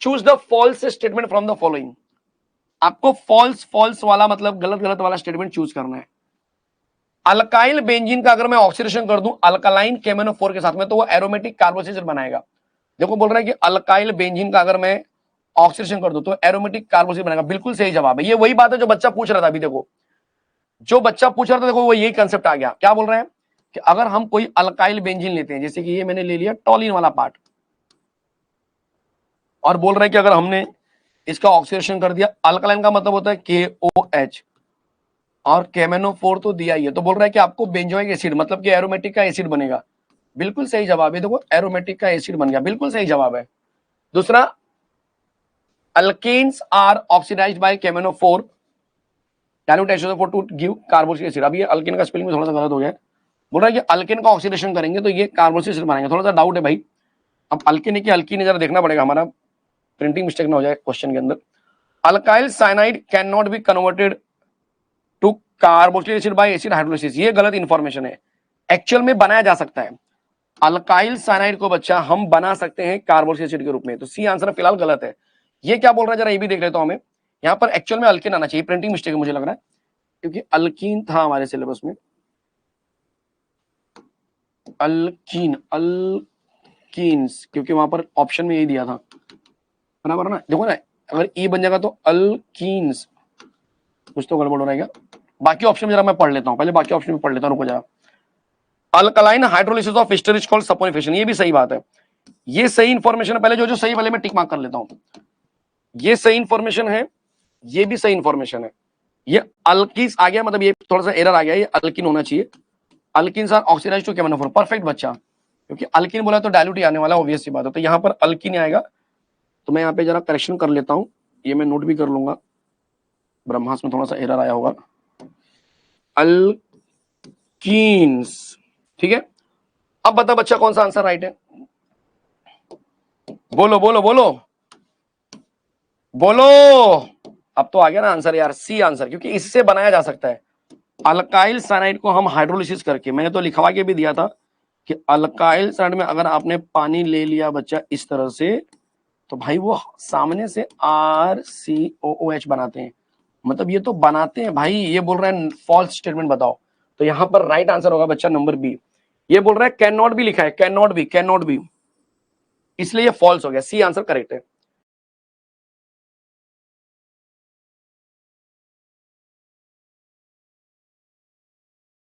Choose the false statement from the following. आपको false false वाला मतलब गलत गलत वाला स्टेटमेंट चूज करना है। अल्काइल बेंजीन का अगर मैं ऑक्सीडेशन कर दूं अल्कालाइन KMnO4 के साथ में तो वो एरोमेटिक कार्बोक्सिल बनाएगा। देखो बोल रहा है कि अल्काइल बेंजीन का अगर मैं ऑक्सीडेशन कर दूं तो एरोमेटिक कार्बोक्सिल बनेगा। बिल्कुल सही जवाब है। ये वही बात है जो बच्चा पूछ रहा था अभी। देखो जो बच्चा पूछ रहा था, देखो वो यही कंसेप्ट आ गया। क्या बोल रहे हैं कि अगर हम कोई अल्काइल बेंजीन लेते हैं, जैसे कि ये मैंने ले लिया टॉलिन वाला पार्ट, और बोल रहे हैं कि अगर हमने इसका ऑक्सीडेशन कर दिया, अल्कलाइन का मतलब होता है KOH और KMnO4 तो दिया ही है, तो बोल रहा है कि आपको बेंजोइक एसिड मतलब कि एरोमेटिक का एसिड बनेगा। बिल्कुल सही जवाब है। देखो एरोमेटिक का एसिड बन गया, बिल्कुल सही जवाब है। दूसरा, alkenes are oxidised by KMnO4 dilute HO4 to give carboxylic acid. अब ये अल्केन का स्पेलिंग में थोड़ा सा गलत हो गया है। बोल रहा है कि अल्केन का ऑक्सीडेशन करेंगे तो ये कार्बोक्सिलिक एसिड बनाएंगे। थोड़ा सा डाउट है भाई, अब अल्केन है कि अल्कीन है, जरा देखना पड़ेगा, हमारा प्रिंटिंग मिस्टेक ना हो जाए क्वेश्चन के अंदर। Alkyl cyanide can not be converted to carboxylic acid by acid hydrolysis. ये गलत इंफॉर्मेशन है। एक्चुअल में बनाया जा सकता है अल्काइल साइनाइड को बच्चा हम बना सकते हैं कार्बोक्सिलिक एसिड के रूप में। तो सी आंसर फिलहाल गलत है। ये क्या बोल रहा है जरा ये भी देख लेता हूं हमें। यहाँ पर एक्चुअल में अल्किन आना चाहिए, प्रिंटिंग मिस्टेक मुझे लग रहा है, क्योंकि अल्कीन था हमारे सिलेबस में। अल्कीन अल्कीन्स, क्योंकि वहां पर ऑप्शन में यही दिया था बराबर ना। देखो ना, अगर ई बन जाएगा तो अल्कीन्स, कुछ तो गड़बड़ हो रहा है क्या। बाकी ऑप्शन जरा मैं पढ़ लेता हूं, पहले बाकी ऑप्शन में पढ़ लेता हूं, रुको जरा। Alkaline hydrolysis of ester is called saponification, ये भी सही बात है। ये सही इंफॉर्मेशन है। पहले जो जो सही वाले में टिक मार्क कर लेता हूं। ये सही इंफॉर्मेशन है, ये भी सही इंफॉर्मेशन है। ये अल्कीस आ गया, मतलब ये थोड़ा सा एरर आ गया, ये अल्किन होना चाहिए। Alkyne are oxidised to KMnO4, perfect बच्चा, क्योंकि अल्किन बोला तो डाइल्यूट ही आने वाला, ऑब्वियस सी बात है। तो यहाँ पर अल्किन आएगा। तो मैं यहाँ पे जरा करेक्शन कर लेता हूँ, ये मैं नोट भी कर लूंगा, ब्रह्मास्त्र में थोड़ा सा एरर आया होगा। अल्कीन्स, ठीक है। अब बता बच्चा कौन सा आंसर राइट है। बोलो बोलो बोलो बोलो। अब तो आ गया ना आंसर यार, सी आंसर, क्योंकि इससे बनाया जा सकता है। अल्काइल साइनाइड को हम हाइड्रोलिसिस करके, मैंने तो लिखवा के भी दिया था कि अल्काइल साइनाइड में अगर आपने पानी ले लिया बच्चा इस तरह से, तो भाई वो सामने से RCOOH बनाते हैं। मतलब ये तो बनाते हैं भाई। ये बोल रहा है फॉल्स स्टेटमेंट बताओ, तो यहां पर राइट आंसर होगा बच्चा नंबर बी। ये बोल रहा है कैन नॉट बी लिखा है, कैन नॉट बी, इसलिए ये फॉल्स हो गया। सी आंसर करेक्ट है।